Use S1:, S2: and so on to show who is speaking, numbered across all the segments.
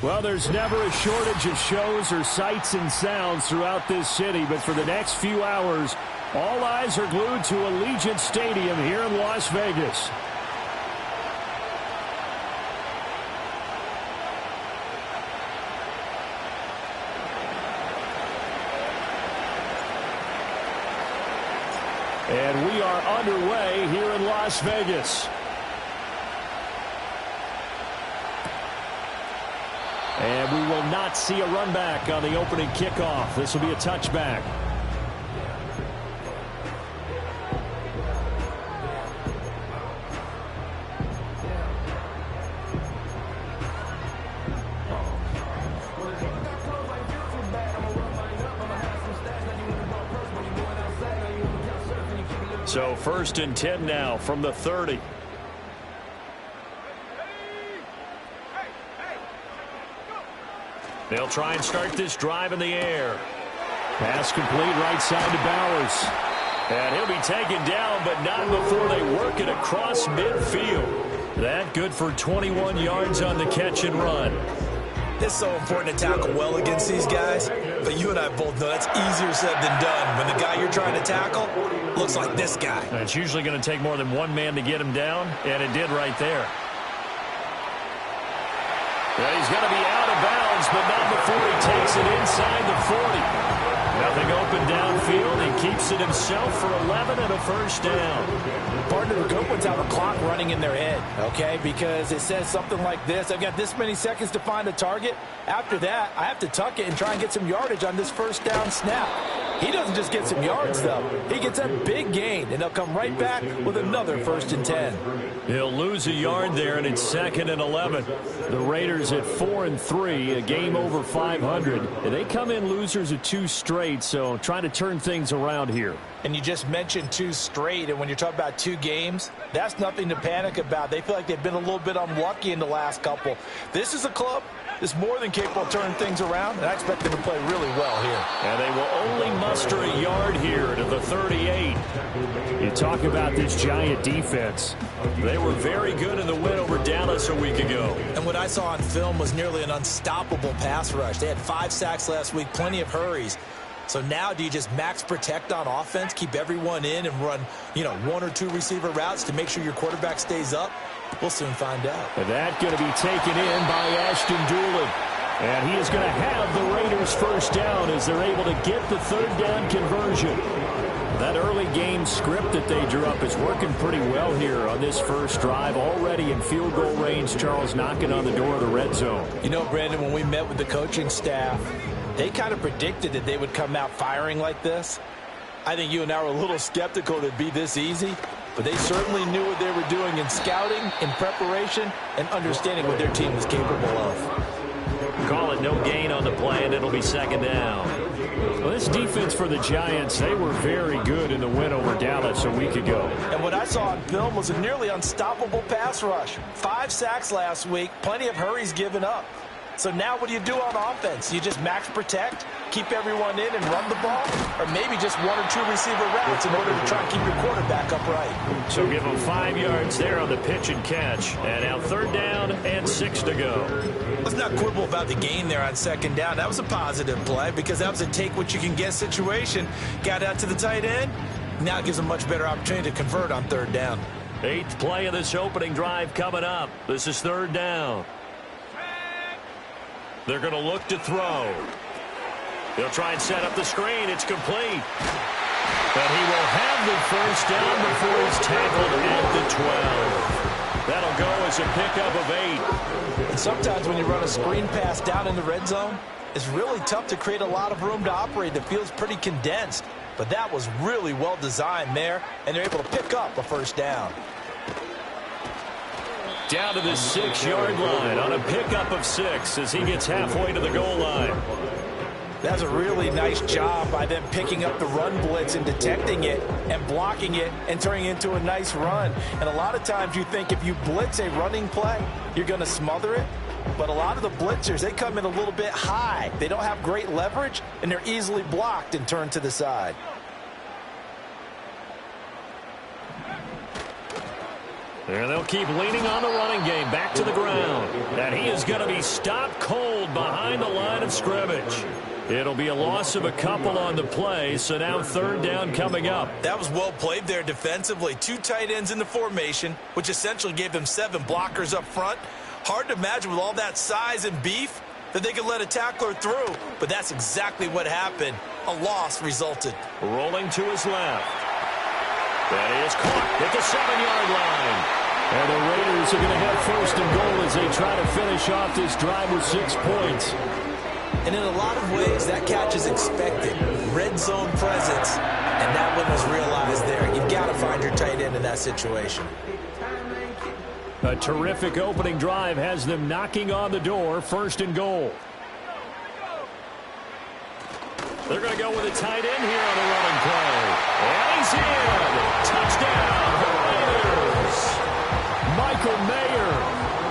S1: Well, there's never a shortage of shows or sights and sounds throughout this city, but for the next few hours, all eyes are glued to Allegiant Stadium here in Las Vegas. And we are underway here in Las Vegas. And we will not see a run back on the opening kickoff. This will be a touchback. So 1st and 10 now from the 30. They'll try and start this drive in the air. Pass complete right side to Bowers. And he'll be taken down, but not before they work it across midfield. That good for 21 yards on the catch and run.
S2: It's so important to tackle well against these guys, but you and I both know that's easier said than done when the guy you're trying to tackle looks like this guy.
S1: And it's usually going to take more than one man to get him down, and it did right there. Well, he's going to be out of bounds, but not before he takes it inside the 40. Nothing open downfield. He keeps it himself for 11 and a first down.
S3: Partner, the good ones have a clock running in their head, okay? Because it says something like this. I've got this many seconds to find a target. After that, I have to tuck it and try and get some yardage on this first down snap. He doesn't just get some yards, though. He gets a big gain, and they'll come right back with another 1st and 10.
S1: He'll lose a yard there, and it's 2nd and 11. The Raiders at 4-3, a game over 500. They come in losers of 2 straight, so trying to turn things around here.
S3: And you just mentioned 2 straight, and when you're talking about 2 games, that's nothing to panic about. They feel like they've been a little bit unlucky in the last couple. This is a club that's more than capable of turning things around, and I expect them to play really well here.
S1: And they will only muster a yard here to the 38. You talk about this Giant defense. They were very good in the win over Dallas a week ago.
S2: And what I saw on film was nearly an unstoppable pass rush. They had 5 sacks last week, plenty of hurries. So now do you just max protect on offense, keep everyone in and run, 1 or 2 receiver routes to make sure your quarterback stays up? We'll soon find out.
S1: And that going to be taken in by Ashton Doolin. And he is going to have the Raiders first down as they're able to get the 3rd down conversion. That early game script that they drew up is working pretty well here on this first drive. Already in field goal range, Charles knocking on the door of the red zone.
S3: You know, Brandon, when we met with the coaching staff, they kind of predicted that they would come out firing like this. I think you and I were a little skeptical that it'd be this easy, but they certainly knew what they were doing in scouting, in preparation, and understanding what their team was capable of.
S1: Call it no gain on the play, and it'll be 2nd down. Well, this defense for the Giants, they were very good in the win over Dallas a week ago.
S3: And what I saw on film was a nearly unstoppable pass rush. 5 sacks last week, plenty of hurries given up. So now what do you do on offense? You just max protect, keep everyone in and run the ball, or maybe just 1 or 2 receiver routes in order to try and keep your quarterback upright.
S1: So give them 5 yards there on the pitch and catch. And now 3rd down and 6 to go.
S2: Let's not quibble about the gain there on 2nd down. That was a positive play because that was a take-what-you-can-get situation. Got out to the tight end. Now it gives them a much better opportunity to convert on 3rd down.
S1: 8th play of this opening drive coming up. This is 3rd down. They're going to look to throw. They'll try and set up the screen. It's complete. But he will have the first down before he's tackled at the 12. That'll go as a pickup of 8.
S3: And sometimes when you run a screen pass down in the red zone, it's really tough to create a lot of room to operate. The field's pretty condensed. But that was really well designed there, and they're able to pick up a first down.
S1: Down to the 6-yard line on a pickup of 6 as he gets halfway to the goal line.
S3: That's a really nice job by them picking up the run blitz and detecting it and blocking it and turning it into a nice run. And a lot of times you think if you blitz a running play, you're going to smother it. But a lot of the blitzers, they come in a little bit high. They don't have great leverage, and they're easily blocked and turned to the side.
S1: And they'll keep leaning on the running game. Back to the ground. And he is going to be stopped cold behind the line of scrimmage. It'll be a loss of a couple on the play, so now third down coming up.
S2: That was well played there defensively. 2 tight ends in the formation, which essentially gave them 7 blockers up front. Hard to imagine with all that size and beef that they could let a tackler through, but that's exactly what happened. A loss resulted.
S1: Rolling to his left. That is caught at the 7-yard line. And the Raiders are going to have first and goal as they try to finish off this drive with 6 points.
S2: And in a lot of ways, that catch is expected. Red zone presence, and that one was realized there. You've got to find your tight end in that situation.
S1: A terrific opening drive has them knocking on the door. First and goal. They're going to go with a tight end here on the running play. And he's in. Touchdown, the Raiders. Michael Mayer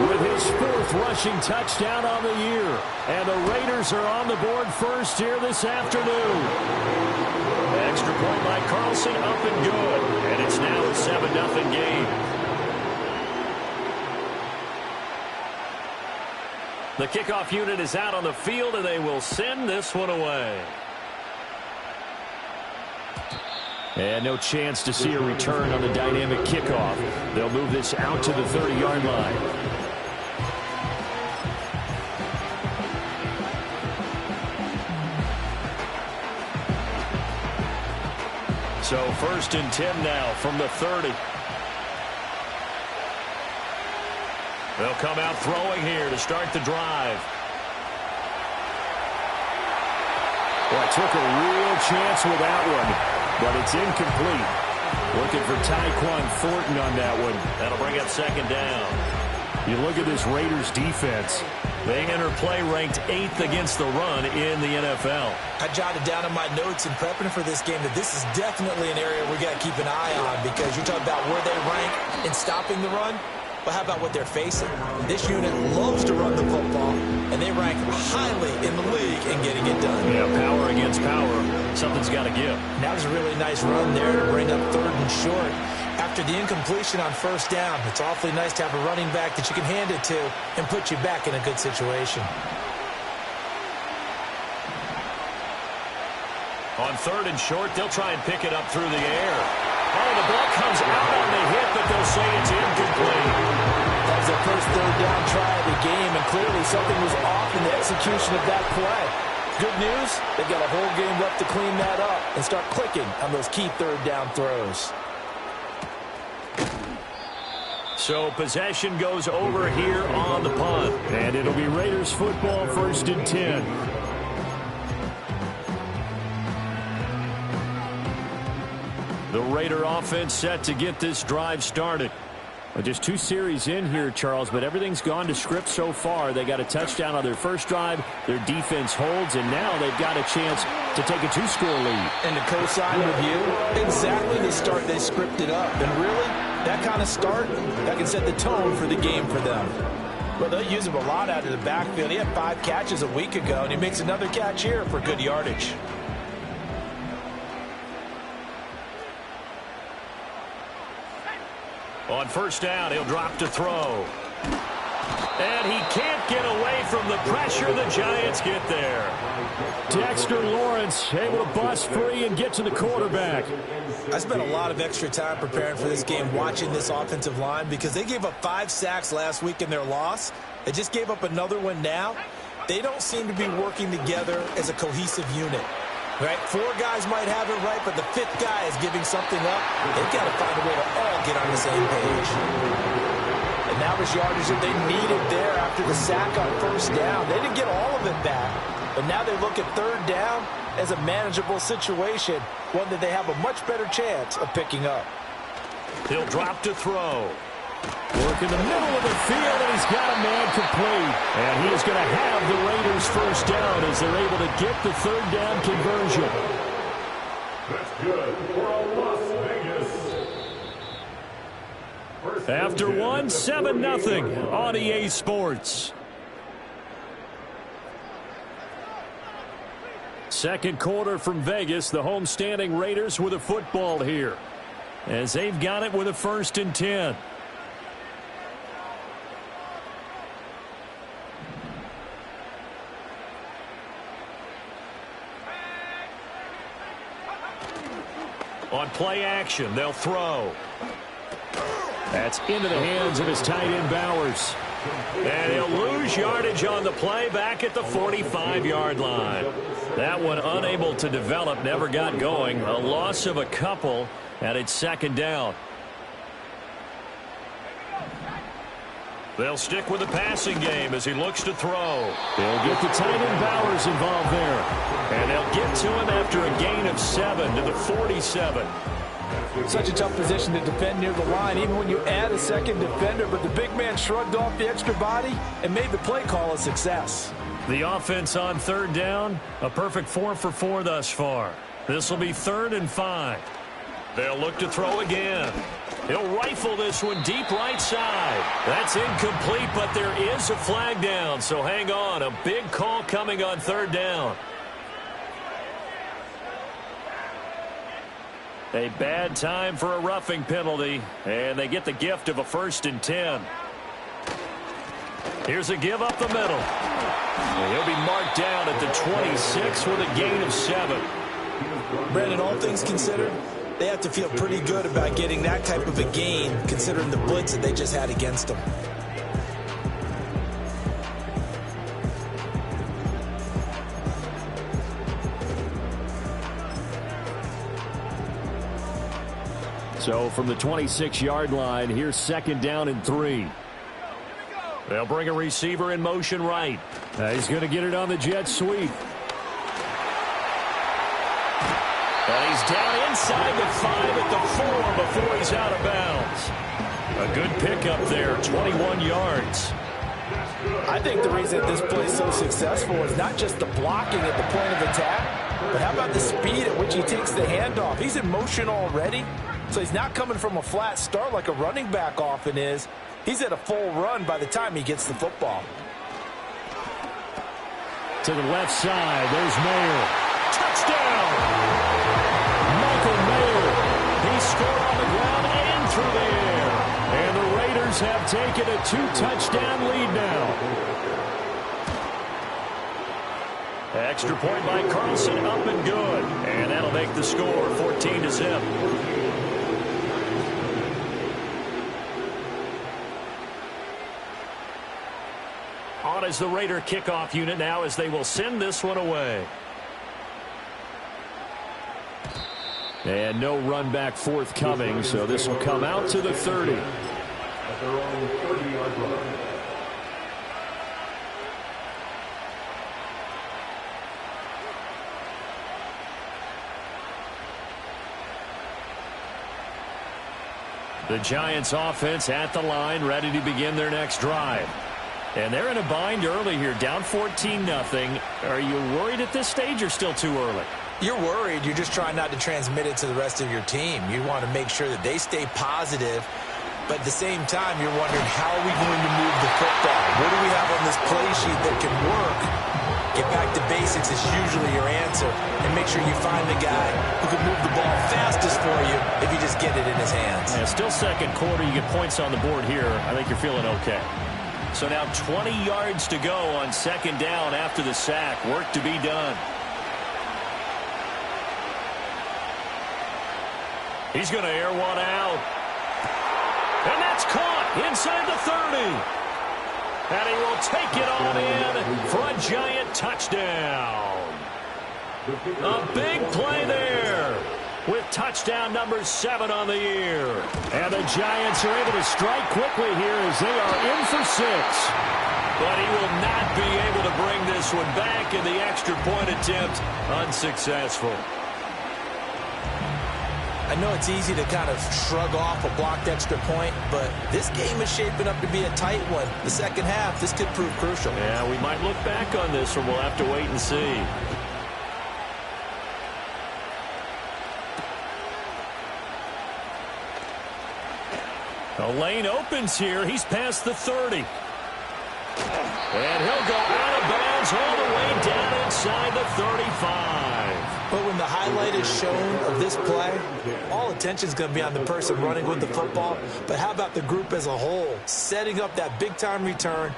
S1: with his 4th rushing touchdown on the year. And the Raiders are on the board first here this afternoon. Extra point by Carlson, up and good. And it's now a 7-0 game. The kickoff unit is out on the field, and they will send this one away. And no chance to see a return on the dynamic kickoff. They'll move this out to the 30-yard line. So first and 10 now from the 30. They'll come out throwing here to start the drive. Well, took a real chance with that one, but it's incomplete. Looking for Tyquan Thornton on that one. That'll bring up second down. You look at this Raiders defense. They enter play ranked 8th against the run in the NFL.
S2: I jotted down in my notes in prepping for this game that this is definitely an area we got to keep an eye on, because you're talking about where they rank in stopping the run. But how about what they're facing? This unit loves to run the football, and they rank highly in the league in getting it done.
S1: Yeah, power against power. Something's got to give.
S2: That was a really nice run there to bring up 3rd and short. After the incompletion on first down, it's awfully nice to have a running back that you can hand it to and put you back in a good situation.
S1: On 3rd and short, they'll try and pick it up through the air. Oh, the ball comes out on the hit, but they'll say it's incomplete.
S3: That was their first 3rd down try of the game, and clearly something was off in the execution of that play. Good news, they've got a whole game left to clean that up and start clicking on those key 3rd down throws.
S1: So possession goes over here on the punt. And it'll be Raiders football, 1st and 10. The Raider offense set to get this drive started. Well, just 2 series in here, Charles, but everything's gone to script so far. They got a touchdown on their first drive. Their defense holds, and now they've got a chance to take a 2-score lead.
S3: And to co-sign with you, exactly the start they scripted up. And really, that kind of start, that can set the tone for the game for them. Well, they'll use him a lot out of the backfield. He had 5 catches a week ago, and he makes another catch here for good yardage.
S1: On first down, he'll drop to throw. And he can't get away from the pressure. The Giants get there. Dexter Lawrence able to bust free and get to the quarterback.
S2: I spent a lot of extra time preparing for this game, watching this offensive line, because they gave up 5 sacks last week in their loss. They just gave up another one now. They don't seem to be working together as a cohesive unit. Right? 4 guys might have it right, but the 5th guy is giving something up. They've got to find a way to all get on the same page. And that was yardage that they needed there after the sack on first down. They didn't get all of it back, but now they look at 3rd down as a manageable situation, one that they have a much better chance of picking up.
S1: He'll drop to throw. Work in the middle of the field, and he's got a man complete. And he is going to have the Raiders first down as they're able to get the 3rd down conversion.
S4: That's good for Las Vegas.
S1: After 1, 7-0 on EA Sports. Second quarter from Vegas. The homestanding Raiders with a football here, as they've got it with a 1st and 10. On play action, they'll throw. That's into the hands of his tight end, Bowers. And he'll lose yardage on the play back at the 45-yard line. That one unable to develop, never got going. A loss of a couple, and it's second down. They'll stick with the passing game as he looks to throw. They'll get the tight end Bowers involved there. And they'll get to him after a gain of 7 to the 47.
S3: Such a tough position to defend near the line, even when you add a second defender, but the big man shrugged off the extra body and made the play call a success.
S1: The offense on third down, a perfect 4 for 4 thus far. This will be 3rd and 5. They'll look to throw again. He'll rifle this one deep right side. That's incomplete, but there is a flag down, so hang on. A big call coming on third down. A bad time for a roughing penalty, and they get the gift of a 1st and 10. Here's a give up the middle. And he'll be marked down at the 26 with a gain of 7.
S2: Brandon, all things considered, they have to feel pretty good about getting that type of a gain, considering the blitz that they just had against them.
S1: So from the 26-yard line, here's 2nd down and 3. They'll bring a receiver in motion right. He's going to get it on the jet sweep. And he's down inside the 5 at the 4 before he's out of bounds. A good pickup there, 21 yards.
S3: I think the reason that this play is so successful is not just the blocking at the point of attack, but how about the speed at which he takes the handoff? He's in motion already, so he's not coming from a flat start like a running back often is. He's at a full run by the time he gets the football.
S1: To the left side, there's Mayer. Touchdown! Michael Mayer. He scored on the ground and through the air. And the Raiders have taken a 2-touchdown lead now. Extra point by Carlson, up and good. And that'll make the score 14-0. On as the Raider kickoff unit now as they will send this one away. And no run back forthcoming, so this will come out to the 30.
S4: At their own 30-yard line.
S1: The Giants offense at the line, ready to begin their next drive. And they're in a bind early here, down 14-0. Are you worried at this stage or still too early?
S2: You're worried. You're just trying not to transmit it to the rest of your team. You want to make sure that they stay positive, but at the same time, you're wondering, how are we going to move the football? What do we have on this play sheet that can work? Get back to basics is usually your answer, and make sure you find the guy who can move the ball fastest for you if you just get it in his hands.
S1: Yeah, still second quarter. You get points on the board here. I think you're feeling okay. So now 20 yards to go on 2nd down after the sack. Work to be done. He's going to air one out. And that's caught inside the 30. And he will take it on in for a Giant touchdown. A big play there with touchdown number 7 on the year. And the Giants are able to strike quickly here as they are in for 6. But he will not be able to bring this one back, in the extra point attempt unsuccessful.
S2: I know it's easy to kind of shrug off a blocked extra point, but this game is shaping up to be a tight one. The second half, this could prove crucial.
S1: Yeah, we might look back on this one. We'll have to wait and see. The lane opens here. He's past the 30. And he'll go out of bounds all the way down inside the 35.
S2: But when the highlight is shown of this play, all attention is going to be on the person running with the football. But how about the group as a whole? Setting up that big-time return,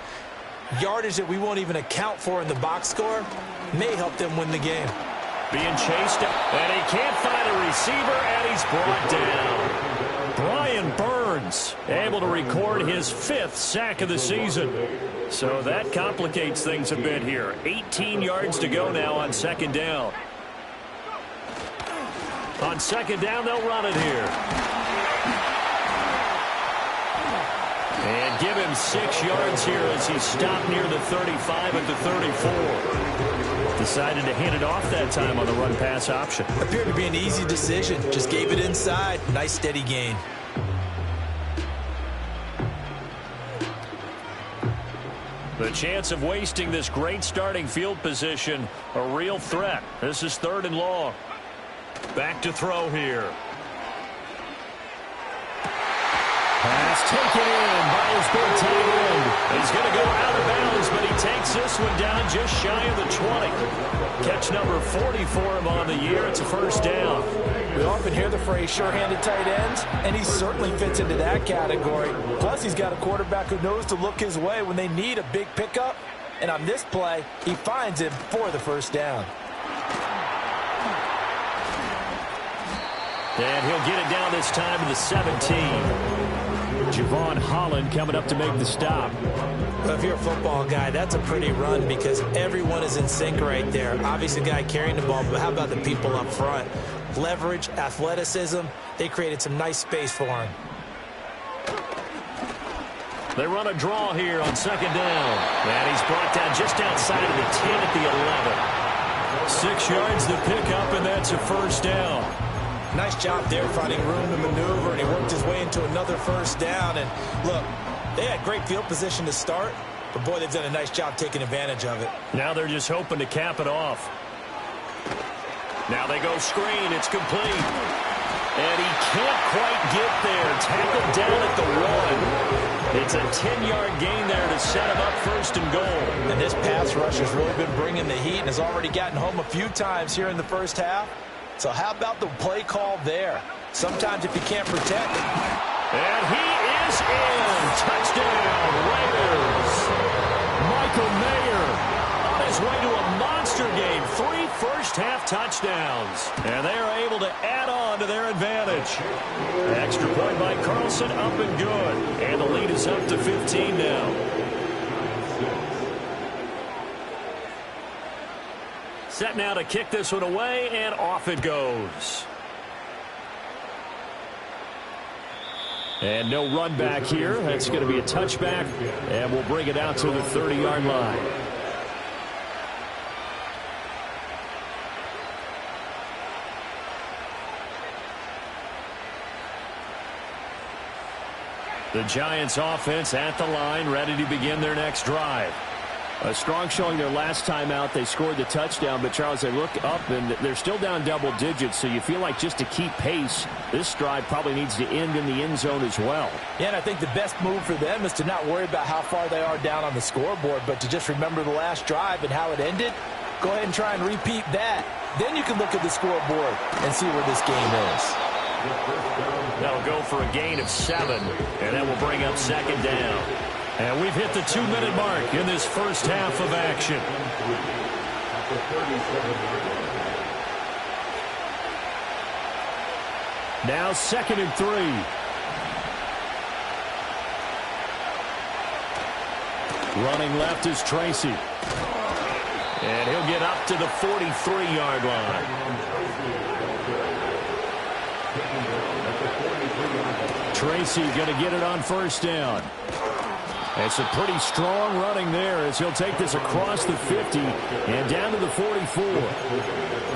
S2: yardage that we won't even account for in the box score, may help them win the game.
S1: Being chased, and he can't find a receiver, and he's brought down. Brian Burns able to record his 5th sack of the season. So that complicates things a bit here. 18 yards to go now on 2nd down. On 2nd down, they'll run it here. And give him 6 yards here as he stopped near the 35 at the 34. Decided to hand it off that time on the run-pass option.
S2: Appeared to be an easy decision. Just gave it inside. Nice steady gain.
S1: The chance of wasting this great starting field position, a real threat. This is 3rd and long. Back to throw here. Pass taken in by his big tight end. He's going to go out of bounds, but he takes this one down just shy of the 20. Catch number 40 for him on the year. It's a 1st down.
S3: We often hear the phrase sure-handed tight ends, and he certainly fits into that category. Plus, he's got a quarterback who knows to look his way when they need a big pickup. And on this play, he finds him for the 1st down.
S1: And he'll get it down this time to the 17. Javon Holland coming up to make the stop.
S2: Well, if you're a football guy, that's a pretty run because everyone is in sync right there. Obviously, the guy carrying the ball, but how about the people up front? Leverage, athleticism, they created some nice space for him.
S1: They run a draw here on 2nd down. And he's brought down just outside of the 10 at the 11. 6 yards to pick up, and that's a 1st down.
S2: Nice job there finding room to maneuver, and he worked his way into another 1st down. And look, they had great field position to start, but boy, they've done a nice job taking advantage of it.
S1: Now they're just hoping to cap it off. Now they go screen. It's complete. And he can't quite get there. Tackled down at the 1. It's a 10-yard gain there to set him up 1st and goal.
S3: And this pass rush has really been bringing the heat and has already gotten home a few times here in the 1st half. So how about the play call there? Sometimes if you can't protect.
S1: And he is in. Touchdown, Raiders. Michael Mayer on his way to a monster game. 3 first-half touchdowns. And they are able to add on to their advantage. Extra point by Carlson, up and good. And the lead is up to 15 now. Set now to kick this one away, and off it goes. And no run back here. That's going to be a touchback, and we'll bring it out to the 30-yard line. The Giants offense at the line, ready to begin their next drive. A strong showing their last time out. They scored the touchdown, but Charles, they look up and they're still down double digits, so you feel like just to keep pace, this drive probably needs to end in the end zone as well.
S3: Yeah, and I think the best move for them is to not worry about how far they are down on the scoreboard, but to just remember the last drive and how it ended. Go ahead and try and repeat that. Then you can look at the scoreboard and see where this game is.
S1: That'll go for a gain of 7, and that will bring up 2nd down. And we've hit the 2-minute mark in this 1st half of action. Now 2nd and 3. Running left is Tracy. And he'll get up to the 43-yard line. Tracy going to get it on 1st down. It's a pretty strong running there as he'll take this across the 50 and down to the 44.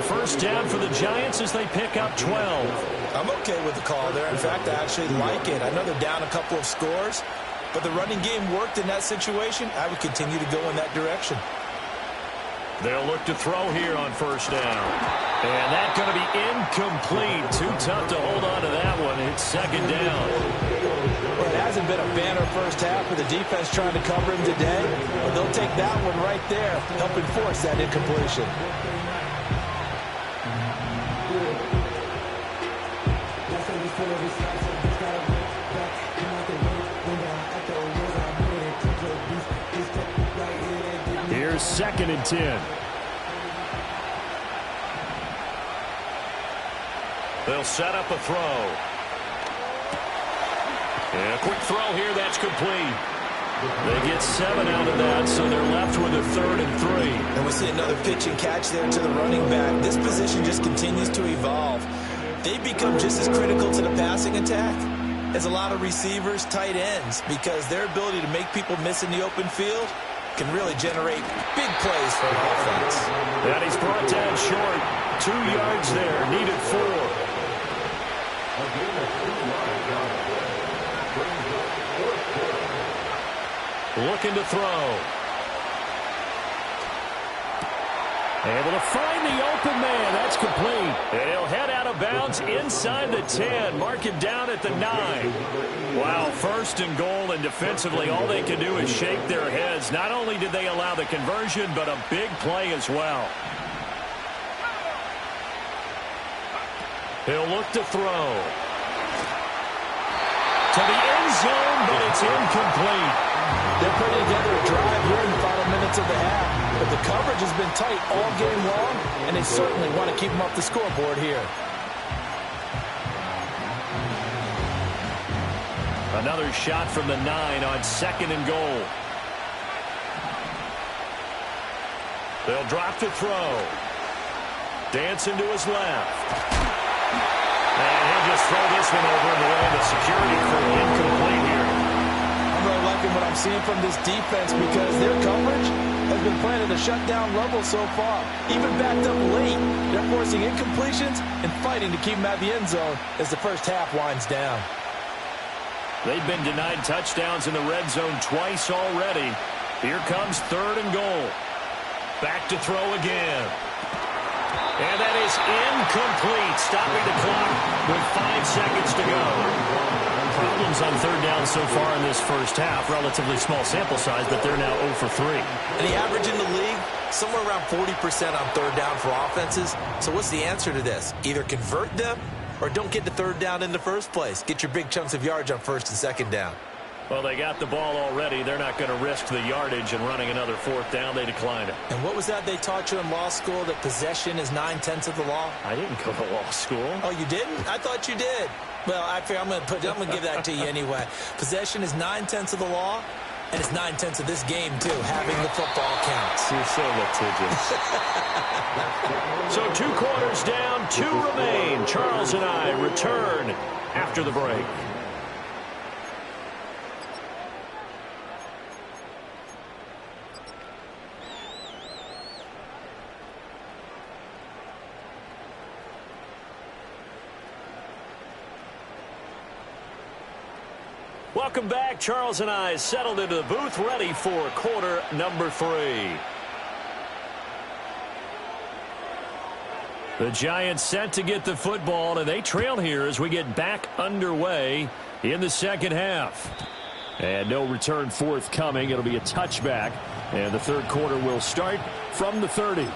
S1: 1st down for the Giants as they pick up 12.
S2: I'm okay with the call there. In fact, I actually like it. I know they're down a couple of scores, but the running game worked in that situation. I would continue to go in that direction.
S1: They'll look to throw here on 1st down. And that's going to be incomplete. Too tough to hold on to that one. It's 2nd down.
S3: Well, it hasn't been a banner 1st half with the defense trying to cover him today. But they'll take that one right there, helping force that incompletion.
S1: Here's 2nd and 10. They'll set up a throw. And a quick throw here. That's complete. They get 7 out of that, so they're left with a 3rd and 3.
S2: And we see another pitch and catch there to the running back. This position just continues to evolve. They become just as critical to the passing attack as a lot of receivers, tight ends, because their ability to make people miss in the open field can really generate big plays for an offense.
S1: And he's brought down short. 2 yards there, needed 4. Looking to throw. Able to find the open man. That's complete. And he'll head out of bounds inside the 10. Mark him down at the 9. Wow, 1st and goal, and defensively all they can do is shake their heads. Not only did they allow the conversion, but a big play as well. He'll look to throw. To the end zone, but it's incomplete.
S2: They're putting together a drive here in the final minutes of the half, but the coverage has been tight all game long, and they certainly want to keep them off the scoreboard here.
S1: Another shot from the 9 on 2nd and goal. They'll drop to throw. Dancing to his left. And he'll just throw this one over in the way of the security crew. Incomplete here.
S2: I'm really liking what I'm seeing from this defense because their coverage has been playing at a shutdown level so far. Even backed up late, they're forcing incompletions and fighting to keep them at the end zone as the first half winds down.
S1: They've been denied touchdowns in the red zone twice already. Here comes 3rd and goal. Back to throw again. And that is incomplete, stopping the clock with 5 seconds to go. Problems on 3rd down so far in this first half. Relatively small sample size, but they're now 0 for 3.
S2: And the average in the league, somewhere around 40% on 3rd down for offenses. So what's the answer to this? Either convert them or don't get to 3rd down in the first place. Get your big chunks of yards on 1st and 2nd down.
S1: Well, they got the ball already. They're not going to risk the yardage and running another 4th down. They decline it.
S2: And what was that they taught you in law school, that possession is 9/10 of the law?
S1: I didn't go to law school.
S2: Oh, you didn't? I thought you did. Well, I'm going to give that to you anyway. Possession is 9/10 of the law, and it's 9/10 of this game, too. Having the football counts.
S1: You're so litigious. So 2 quarters down, 2 remain. Charles and I return after the break. Welcome back. Charles and I settled into the booth, ready for quarter number 3. The Giants set to get the football, and they trail here as we get back underway in the second half. And no return forthcoming. It'll be a touchback, and the 3rd quarter will start from the 30.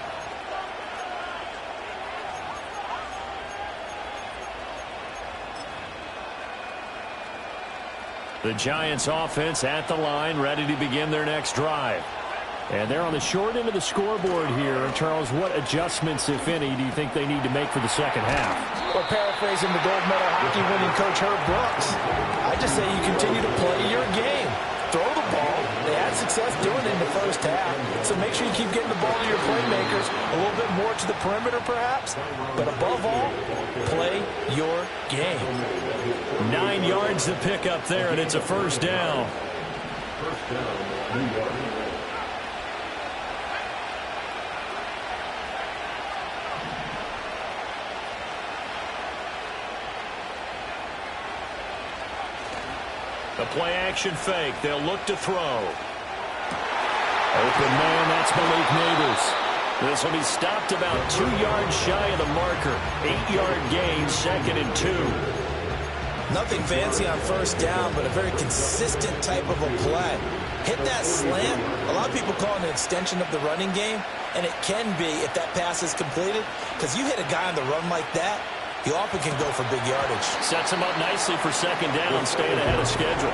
S1: The Giants offense at the line, ready to begin their next drive. And they're on the short end of the scoreboard here. Charles, what adjustments, if any, do you think they need to make for the second half?
S2: Or paraphrasing the gold medal hockey winning coach Herb Brooks, I just say you continue to play your game. Throw the ball. They had success doing it in the first half. So make sure you keep getting the ball to your playmakers, a little bit more to the perimeter perhaps. But above all, play your game.
S1: 9 yards to pick up there, and it's a 1st down.
S4: First down, New York.
S1: A play-action fake. They'll look to throw. Open man, that's Malik Neighbors. This will be stopped about 2 yards shy of the marker. 8-yard gain, 2nd and 2.
S2: Nothing fancy on 1st down, but a very consistent type of a play. Hit that slant. A lot of people call it an extension of the running game, and it can be if that pass is completed, because you hit a guy on the run like that, he often can go for big yardage.
S1: Sets him up nicely for second down, staying ahead of schedule.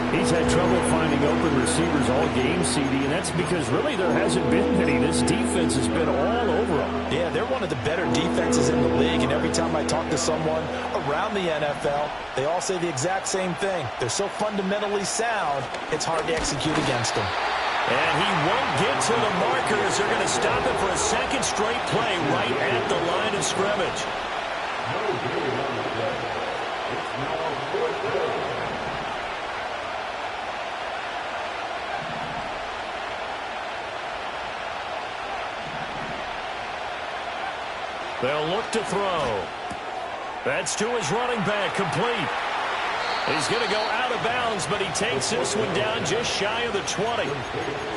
S5: He's had trouble finding open receivers all game, CD, and that's because really there hasn't been many. This defense has been all over them.
S3: Yeah, they're one of the better defenses in the league, and every time I talk to someone around the NFL, they all say the exact same thing. They're so fundamentally sound, it's hard to execute against them.
S1: And he won't get to the markers. They're going to stop him for a second straight play right at the line of scrimmage. They'll look to throw. That's to his running back, complete. He's going to go out of bounds, but he takes this one down just shy of the 20.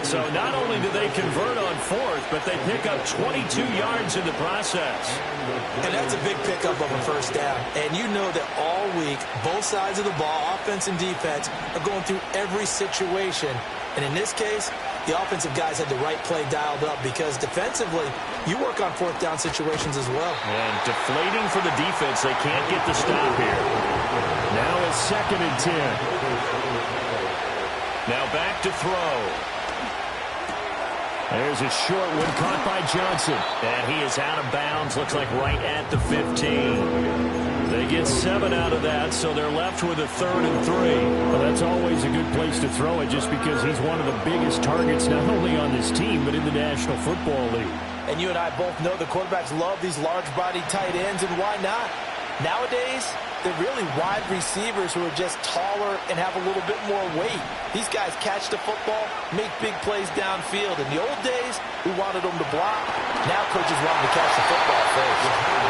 S1: So not only do they convert on fourth, but they pick up 22 yards in the process.
S2: And that's a big pickup of a first down. And you know that all week, both sides of the ball, offense and defense, are going through every situation. And in this case, the offensive guys had the right play dialed up because defensively, you work on fourth down situations as well.
S1: And deflating for the defense. They can't get the stop here. Now it's 2nd and 10. Now back to throw. There's a short one caught by Johnson. And he is out of bounds. Looks like right at the 15. They get 7 out of that, so they're left with a 3rd and 3.
S5: Well, that's always a good place to throw it just because he's one of the biggest targets not only on this team but in the National Football League.
S3: And you and I both know the quarterbacks love these large-bodied tight ends, and why not? Nowadays, they're really wide receivers who are just taller and have a little bit more weight. These guys catch the football, make big plays downfield. In the old days, we wanted them to block. Now coaches want them to catch the football first.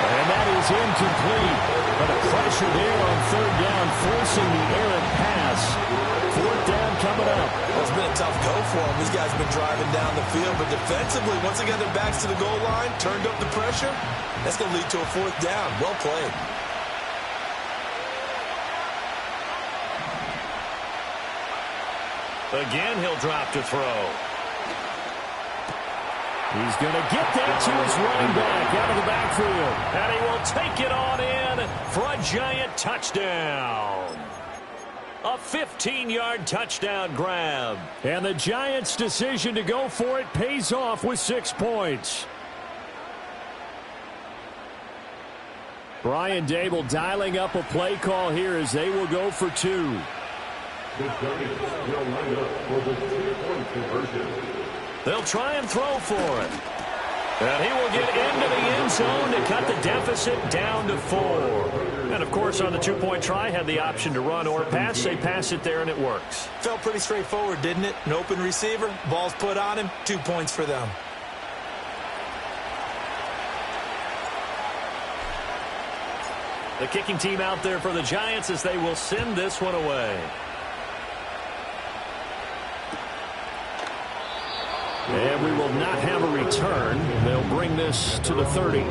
S1: And that is incomplete. But a pressure there on 3rd down, forcing the errant pass. 4th down coming up.
S2: Well, it's been a tough go for them. These guys have been driving down the field. But defensively, once they got their backs to the goal line, turned up the pressure, that's going to lead to a 4th down. Well played.
S1: Again, he'll drop to throw. He's going to get that to his running back out of the backfield. And he will take it on in for a giant touchdown. A 15-yard touchdown grab. And the Giants' decision to go for it pays off with 6 points. Brian Dable dialing up a play call here as they will go for 2.
S4: The Giants will line up for the 2-point conversion.
S1: They'll try and throw for it. And he will get into the end zone to cut the deficit down to 4. And, of course, on the 2-point try, had the option to run or pass. They pass it there, and it works.
S2: Felt pretty straightforward, didn't it? An open receiver, ball's put on him, 2 points for them.
S1: The kicking team out there for the Giants as they will send this one away. And we will not have a return. They'll bring this to the 30.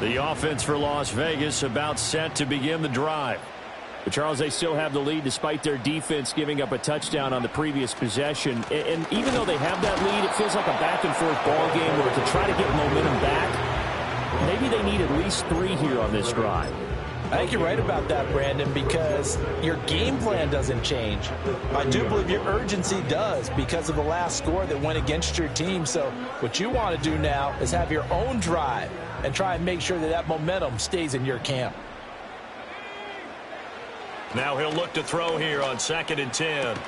S1: The offense for Las Vegas about set to begin the drive. But, Charles, they still have the lead despite their defense giving up a touchdown on the previous possession. And even though they have that lead, it feels like a back-and-forth ball game where to try to get momentum back, maybe they need at least 3 here on this drive.
S3: I think you're right about that, Brandon, because your game plan doesn't change. I do believe your urgency does because of the last score that went against your team. So what you want to do now is have your own drive and try and make sure that that momentum stays in your camp.
S1: Now he'll look to throw here on 2nd and 10. And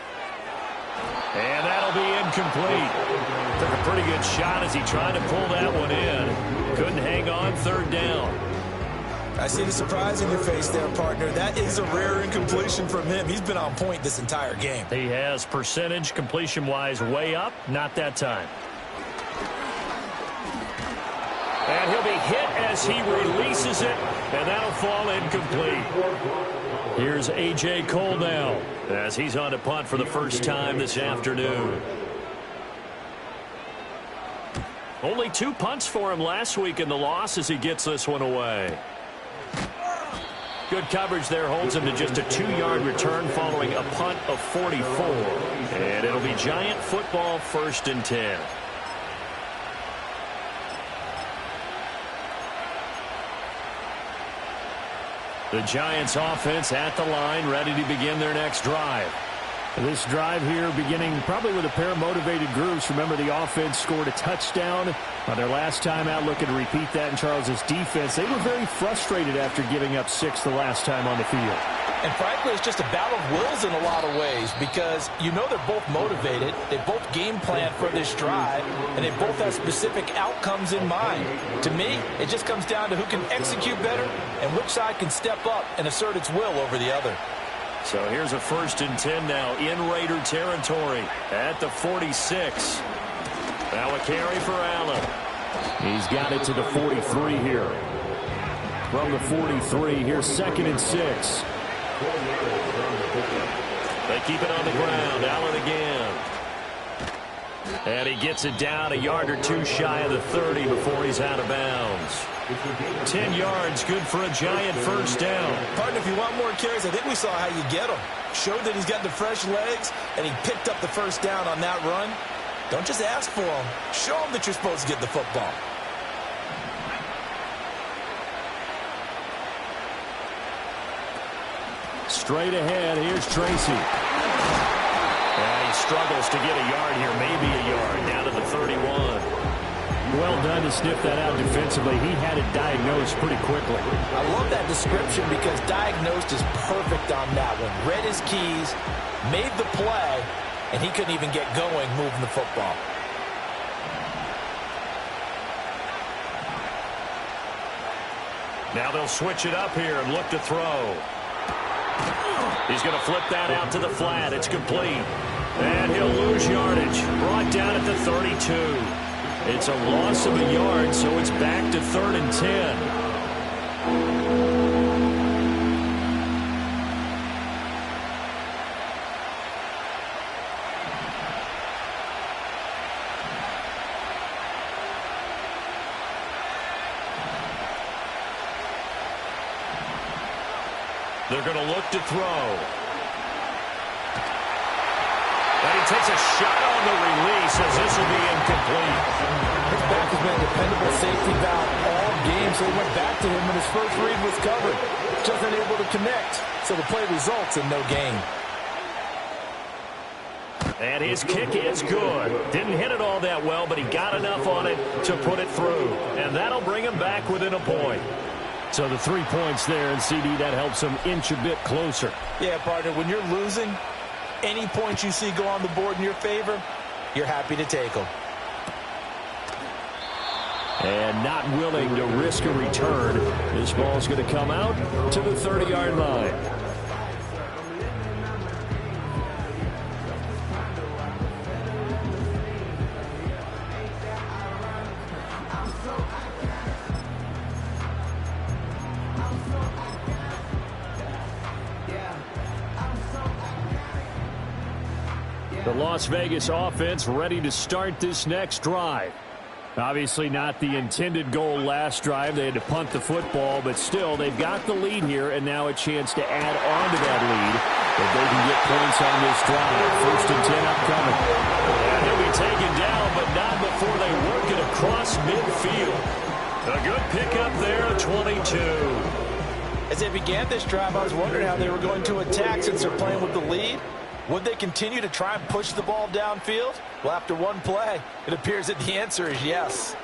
S1: that'll be incomplete. Took a pretty good shot as he tried to pull that one in. Couldn't hang on 3rd down.
S2: I see the surprise in your face there, partner. That is a rare incompletion from him. He's been on point this entire game.
S1: He has percentage completion-wise way up. Not that time. And he'll be hit as he releases it. And that'll fall incomplete. Here's A.J. Cole now as he's on to punt for the first time this afternoon. Only 2 punts for him last week in the loss as he gets this one away. Good coverage there holds him to just a 2-yard return following a punt of 44. And it'll be Giant football, 1st and 10. The Giants offense at the line, ready to begin their next drive.
S5: This drive here beginning probably with a pair of motivated groups. Remember, the offense scored a touchdown on their last time out, looking to repeat that in Charles' defense. They were very frustrated after giving up 6 the last time on the field.
S2: And frankly, it's just a battle of wills in a lot of ways because you know they're both motivated. They both game plan for this drive, and they both have specific outcomes in mind. To me, it just comes down to who can execute better and which side can step up and assert its will over the other.
S1: So here's a 1st and 10 now in Raider territory at the 46. Now a carry for Allen.
S5: He's got it to the 43 here. From the 43, here's 2nd and 6.
S1: They keep it on the ground. Allen again. And he gets it down a yard or 2 shy of the 30 before he's out of bounds. 10 yards, good for a Giant 1st down.
S2: Partner, if you want more carries, I think we saw how you get them. Showed that he's got the fresh legs, and he picked up the 1st down on that run. Don't just ask for them. Show them that you're supposed to get the football.
S5: Straight ahead, here's Tracy.
S1: He struggles to get a yard here, maybe a yard, down to the 31.
S5: Well done to sniff that out defensively. He had it diagnosed pretty quickly.
S2: I love that description because diagnosed is perfect on that one. Read his keys, made the play, and he couldn't even get going moving the football.
S1: Now they'll switch it up here and look to throw. He's going to flip that out to the flat. It's complete. And he'll lose yardage. Brought down at the 32. It's a loss of a yard, so it's back to 3rd and 10. They're going to look to throw. And he takes a shot on the release as this will be incomplete.
S2: His back has been a dependable safety valve all game, so he went back to him when his first read was covered. Just unable to connect, so the play results in no gain.
S1: And his kick is good. Didn't hit it all that well, but he got enough on it to put it through. And that'll bring him back within a point.
S5: So the 3 points there, and CD, that helps him inch a bit closer.
S2: Yeah, partner, when you're losing, any points you see go on the board in your favor, you're happy to take them.
S5: And not willing to risk a return. This ball's going to come out to the 30-yard line. The Las Vegas offense ready to start this next drive. Obviously not the intended goal last drive. They had to punt the football, but still they've got the lead here, and now a chance to add on to that lead if they can get points on this drive. 1st and 10 upcoming.
S1: And he'll be taken down, but not before they work it across midfield. A good pickup there at 22.
S2: As they began this drive, I was wondering how they were going to attack since they're playing with the lead. Would they continue to try and push the ball downfield? Well, after one play, it appears that the answer is yes.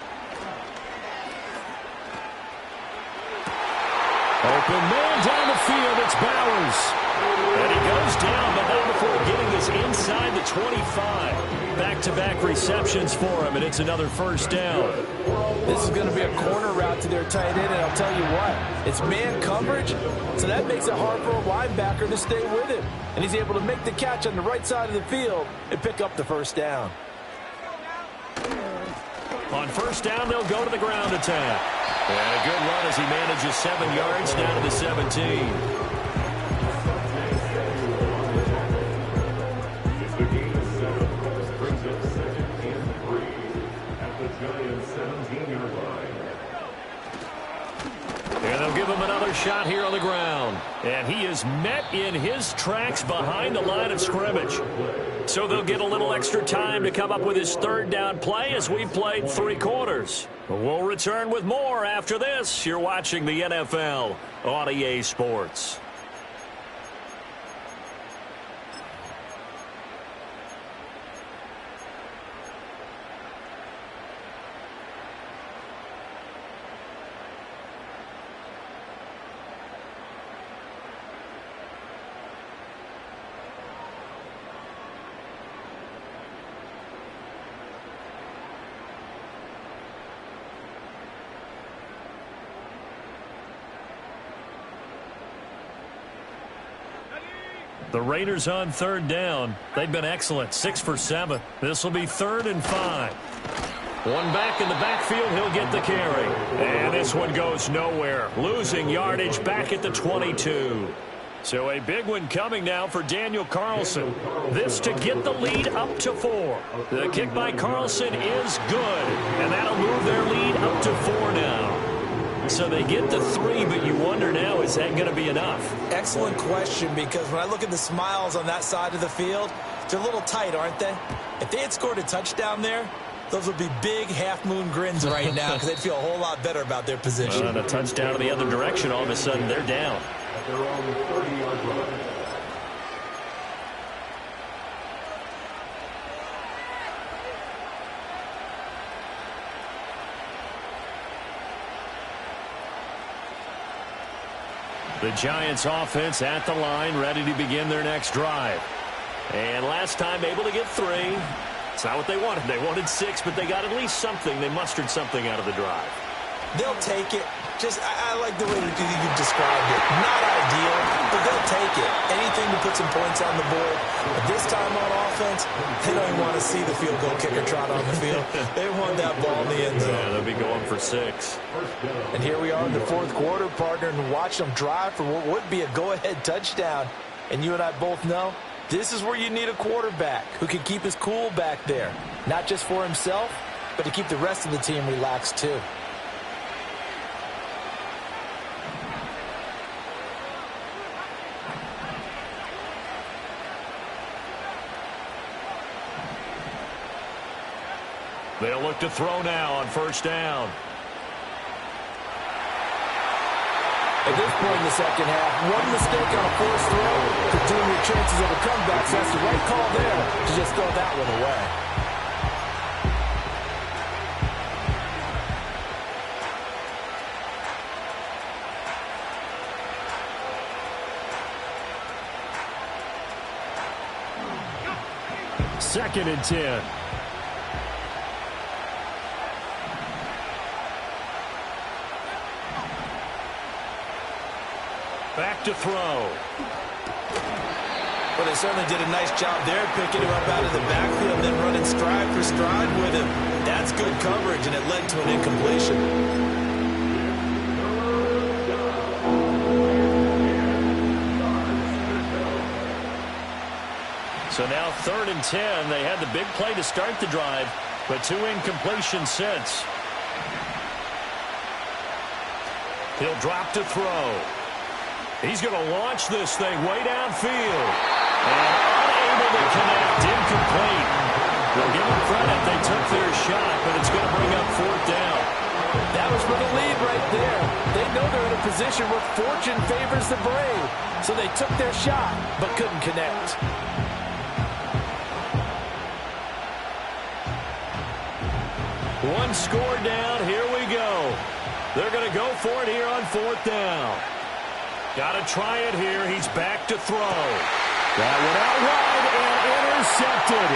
S5: Open man down the field. It's Bowers.
S1: And he goes down, but not before getting this inside the 25. Back-to-back receptions for him, and it's another 1st down.
S2: This is going to be a corner route to their tight end, and I'll tell you what, it's man coverage, so that makes it hard for a linebacker to stay with him. And he's able to make the catch on the right side of the field and pick up the 1st down.
S1: On 1st down, they'll go to the ground attack. And a good run as he manages 7 yards down to the 17. And they'll
S5: give him another shot here on the ground. And he is met in his tracks behind the line of scrimmage. So they'll get a little extra time to come up with his third down play as we've played 3 quarters. We'll return with more after this. You're watching the NFL on EA Sports. The Raiders on third down. They've been excellent. 6 for 7. This will be 3rd and 5. One back in the backfield. He'll get the carry. And this one goes nowhere. Losing yardage back at the 22. So a big one coming now for Daniel Carlson. This to get the lead up to 4. The kick by Carlson is good. And that'll move their lead up to 4 now. So they get the 3, but you wonder now, is that going to be enough?
S2: Excellent question, because when I look at the smiles on that side of the field, they're a little tight, aren't they? If they had scored a touchdown there, those would be big half-moon grins right now because they'd feel a whole lot better about their position.
S5: And a touchdown in the other direction, all of a sudden they're down.
S4: They're on the 30-yard line.
S5: The Giants offense at the line, ready to begin their next drive. And last time able to get 3. It's not what they wanted. They wanted 6, but they got at least something. They mustered something out of the drive.
S2: They'll take it. I like the way that you've described it. Not ideal, but they'll take it. Anything to put some points on the board. But this time on offense, they don't even want to see the field goal kicker trot on the field. They want that ball in the end zone.
S5: Yeah, they'll be going for 6.
S2: And here we are in the 4th quarter, partner, and watch them drive for what would be a go-ahead touchdown. And you and I both know this is where you need a quarterback who can keep his cool back there. Not just for himself, but to keep the rest of the team relaxed too.
S5: They'll look to throw now on 1st down.
S2: At this point in the second half, one mistake on a forced throw could doom your chances of a comeback, so that's the right call there to just throw that one away.
S5: Second and 10. Back to throw.
S2: Well, they certainly did a nice job there, picking him up out of the backfield and then running stride for stride with him. That's good coverage, and it led to an incompletion.
S5: So now 3rd and 10. They had the big play to start the drive, but 2 incompletions since. He'll drop to throw. He's going to launch this thing way downfield. And unable to connect, incomplete. We'll give them credit. They took their shot, but it's going to bring up 4th down.
S2: That was for the lead right there. They know they're in a position where fortune favors the brave. So they took their shot, but couldn't connect.
S5: One score down. Here we go. They're going to go for it here on 4th down. Got to try it here. He's back to throw. That went out wide and intercepted.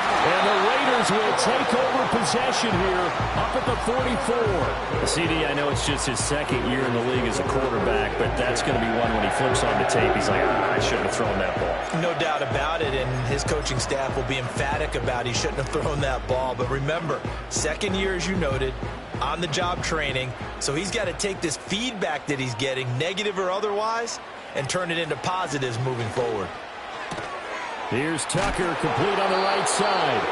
S5: And the Raiders will take over possession here up at the 44. CD, I know it's just his 2nd year in the league as a quarterback, but that's going to be one when he flips on the tape. He's like, I shouldn't have thrown that ball.
S2: No doubt about it, and his coaching staff will be emphatic about he shouldn't have thrown that ball. But remember, 2nd year, as you noted, on-the-job training. So he's got to take this feedback that he's getting, negative or otherwise, and turn it into positives moving forward.
S5: Here's Tucker, complete on the right side.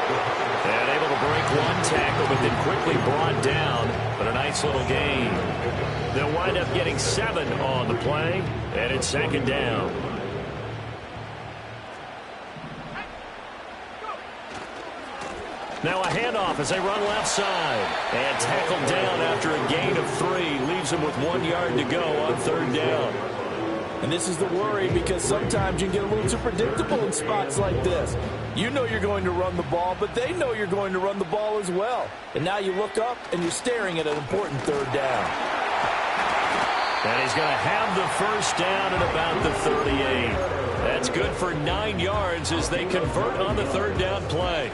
S5: And able to break
S1: one tackle, but then quickly brought down. But a nice little gain. They'll wind up getting 7 on the play, and it's second down. Now a handoff as they run left side. And tackled down after a gain of 3. Leaves them with 1 yard to go on third down.
S3: And this is the worry, because sometimes you can get a little too predictable in spots like this. You know you're going to run the ball, but they know you're going to run the ball as well. And now you look up and you're staring at an important third down.
S1: And he's going to have the first down at about the 38. That's good for 9 yards as they convert on the third down play.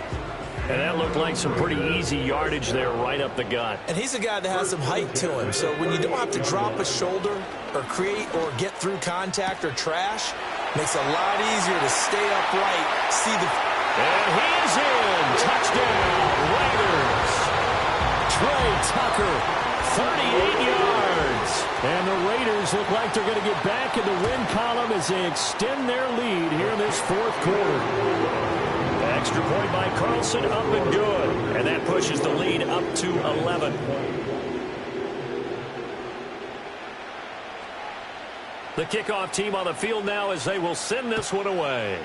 S1: And that looked like some pretty easy yardage there right up the gut.
S2: And he's a guy that has some height to him. So when you don't have to drop a shoulder or create or get through contact or trash, makes it a lot easier to stay upright, see the...
S1: And he is in. Touchdown, Raiders. Trey Tucker, 38 yards. And the Raiders look like they're going to get back in the win column as they extend their lead here in this fourth quarter. Extra point by Carlson, up and good. And that pushes the lead up to 11. The kickoff team on the field now as they will send this one away.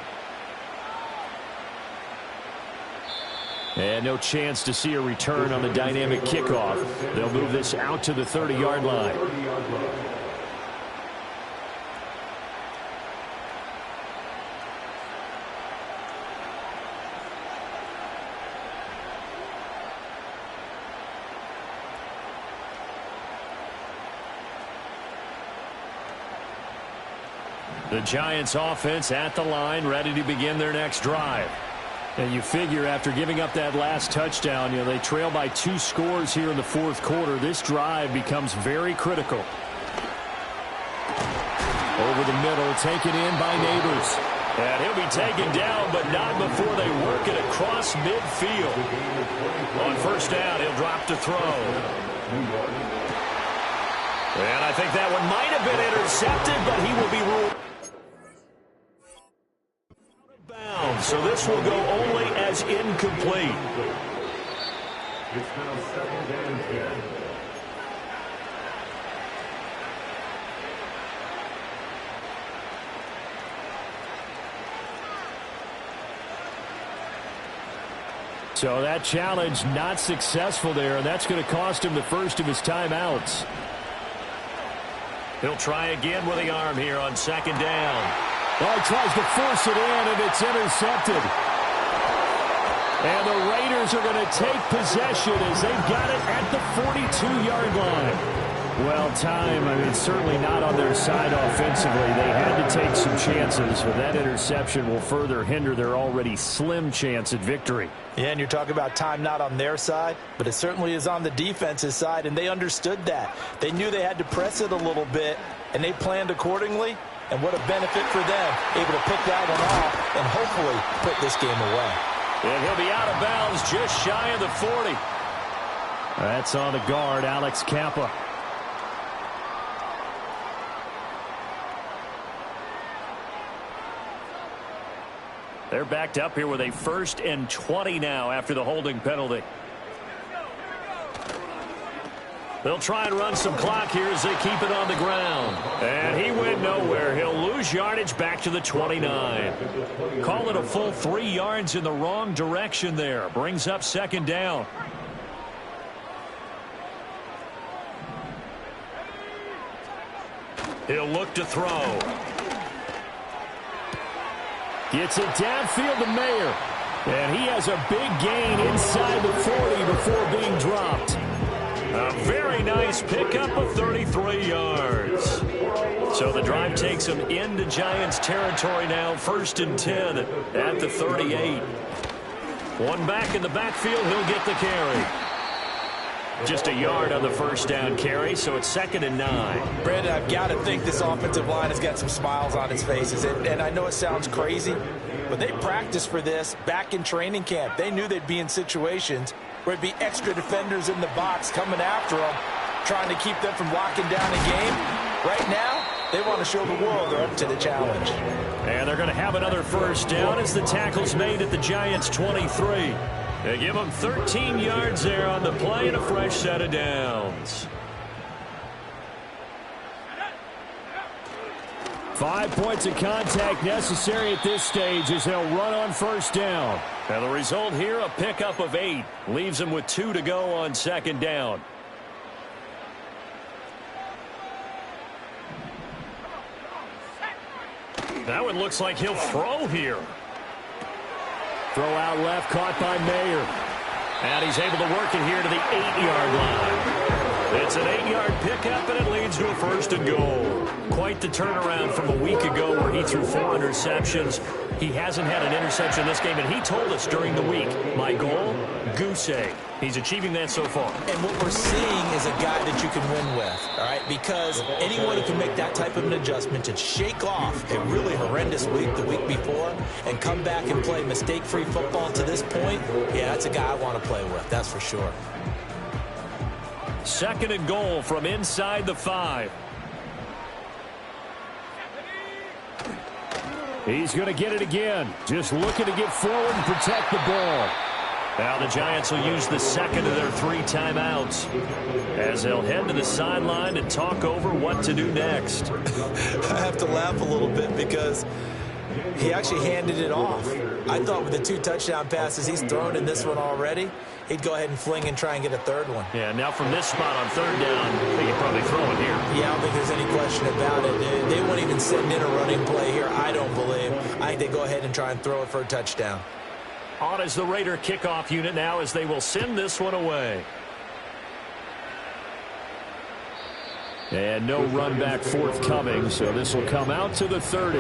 S1: And no chance to see a return on the dynamic kickoff. They'll move this out to the 30-yard line. The Giants offense at the line, ready to begin their next drive. And you figure after giving up that last touchdown, they trail by 2 scores here in the fourth quarter. This drive becomes very critical. Over the middle, taken in by Neighbors. And he'll be taken down, but not before they work it across midfield. On first down, he'll drop to throw. And I think that one might have been intercepted, but he will be ruled. So this will go only as incomplete.
S4: It's now 2nd and 10.
S1: So that challenge not successful there, and that's going to cost him the first of his timeouts. He'll try again with the arm here on second down. Oh, he tries to force it in, and it's intercepted. And the Raiders are going to take possession as they've got it at the 42-yard line. Well, time, certainly not on their side offensively. They had to take some chances, but that interception will further hinder their already slim chance at victory.
S3: Yeah, and you're talking about time not on their side, but it certainly is on the defense's side, and they understood that. They knew they had to press it a little bit, and they planned accordingly. And what a benefit for them, able to pick that one off and hopefully put this game away.
S1: And he'll be out of bounds just shy of the 40. That's on the guard, Alex Kappa. They're backed up here with a 1st and 20 now after the holding penalty. They'll try and run some clock here as they keep it on the ground. And he went nowhere. He'll lose yardage back to the 29. Call it a full 3 yards in the wrong direction there. Brings up second down. He'll look to throw. Gets it downfield to Mayer. And he has a big gain inside the 40 before being dropped. A very nice pickup of 33 yards. So the drive takes him into Giants territory now. 1st and 10 at the 38. One back in the backfield. He'll get the carry. Just a yard on the first down carry, so it's 2nd and 9.
S3: Brandon, I've got to think this offensive line has got some smiles on its faces. And I know it sounds crazy, but they practiced for this back in training camp. They knew they'd be in situations where it'd be extra defenders in the box coming after them, trying to keep them from locking down a game. Right now, they want to show the world they're up to the challenge.
S1: And they're going to have another first down as the tackle's made at the Giants' 23.
S5: They give him 13 yards there on the play and a fresh set of downs. 5 points of contact necessary at this stage as they'll run on first down. And the result here, a pickup of 8. Leaves them with 2 to go on second down. That one looks like he'll throw here. Throw out left, caught by Mayer. And he's able to work it here to the 8-yard line. It's an 8-yard pickup, and it leads to a first and goal. Quite the turnaround from a week ago where he threw 4 interceptions. He hasn't had an interception this game, and he told us during the week, my goal, goose egg. He's achieving that so far.
S2: And what we're seeing is a guy that you can win with, all right? Because anyone who can make that type of an adjustment to shake off a really horrendous week the week before and come back and play mistake-free football to this point, yeah, that's a guy I want to play with, that's for sure.
S5: Second and goal from inside the 5. He's going to get it again. Just looking to get forward and protect the ball. Now the Giants will use the second of their 3 timeouts as they'll head to the sideline and talk over what to do next.
S2: I have to laugh a little bit because he actually handed it off. I thought with the 2 touchdown passes he's thrown in this one already, he'd go ahead and fling and try and get a third one.
S5: Yeah, now from this spot on third down, they can probably throw it here.
S2: Yeah, I don't think there's any question about it. They won't even send in a running play here, I don't believe. I think they go ahead and try and throw it for a touchdown.
S5: On is the Raider kickoff unit now as they will send this one away. And no run back forthcoming, so this will come out to the 30.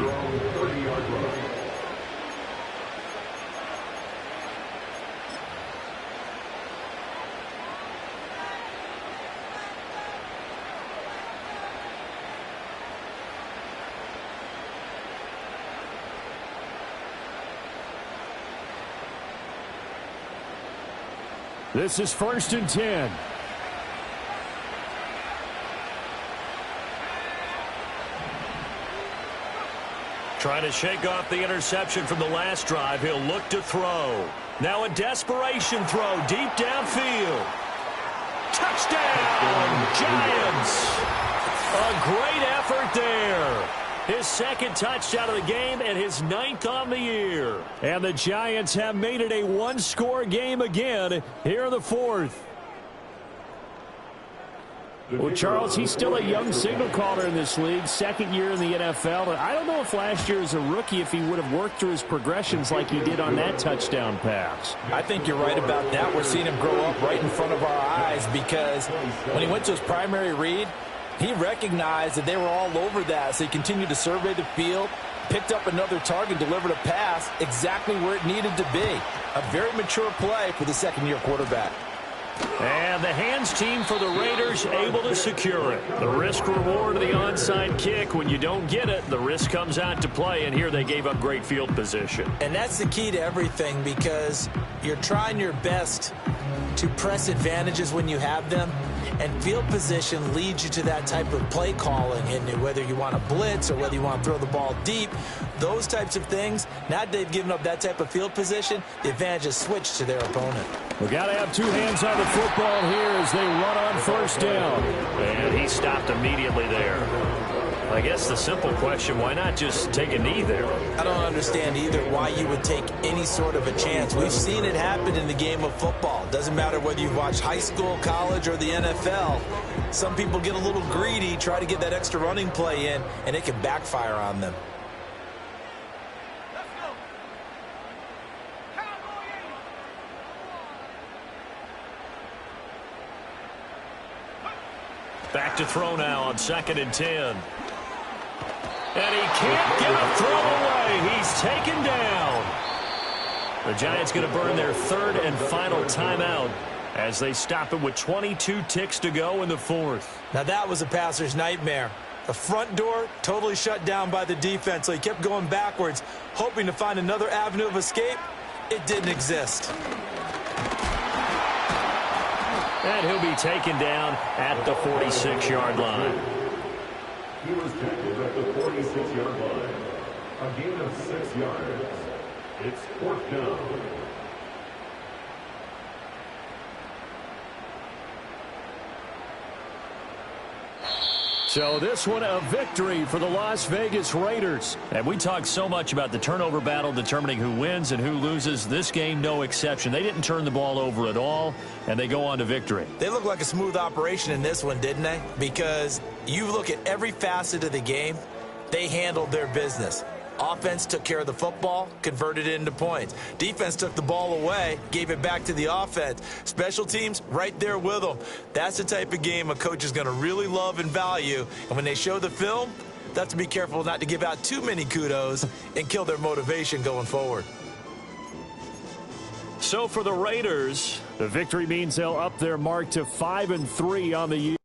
S5: This is 1st and 10. Trying to shake off the interception from the last drive. He'll look to throw. Now a desperation throw deep downfield. Touchdown, Giants! A great effort there. His second touchdown of the game and his 9th on the year. And the Giants have made it a 1-score game again here in the 4th. Well, Charles, he's still a young signal caller in this league, 2nd year in the NFL. I don't know if last year as a rookie if he would have worked through his progressions like he did on that touchdown pass.
S3: I think you're right about that. We're seeing him grow up right in front of our eyes because when he went to his primary read, he recognized that they were all over that, so he continued to survey the field, picked up another target, delivered a pass exactly where it needed to be. A very mature play for the second-year quarterback.
S5: And the hands team for the Raiders able to secure it. The risk reward of the onside kick. When you don't get it, the risk comes out to play, and here they gave up great field position.
S2: And that's the key to everything because you're trying your best to press advantages when you have them. And field position leads you to that type of play calling, and whether you want to blitz or whether you want to throw the ball deep, those types of things, now that they've given up that type of field position, the advantage is switched to their opponent.
S5: We've got to have 2 hands on the football here as they run on first down. And he stopped immediately there. I guess the simple question, why not just take a knee there?
S2: I don't understand either why you would take any sort of a chance. We've seen it happen in the game of football. Doesn't matter whether you watch high school, college, or the NFL. Some people get a little greedy, try to get that extra running play in, and it can backfire on them.
S5: Back to throw now on 2nd and 10. And he can't get a throw away. He's taken down. The Giants going to burn their 3rd and final timeout as they stop it with 22 ticks to go in the 4th.
S2: Now that was a passer's nightmare. The front door totally shut down by the defense, so he kept going backwards, hoping to find another avenue of escape. It didn't exist.
S5: And he'll be taken down at the 46-yard line.
S4: He was tackled at the 46-yard line. A gain of 6 yards. It's 4th down.
S1: So this one a victory for the Las Vegas Raiders.
S5: And we talked so much about the turnover battle determining who wins and who loses. This game, no exception. They didn't turn the ball over at all, and they go on to victory.
S2: They look like a smooth operation in this one, didn't they? Because you look at every facet of the game, they handled their business. Offense took care of the football, converted it into points. Defense took the ball away, gave it back to the offense. Special teams, right there with them. That's the type of game a coach is going to really love and value. And when they show the film, they have to be careful not to give out too many kudos and kill their motivation going forward.
S1: So for the Raiders, the victory means they'll up their mark to 5-3 on the year.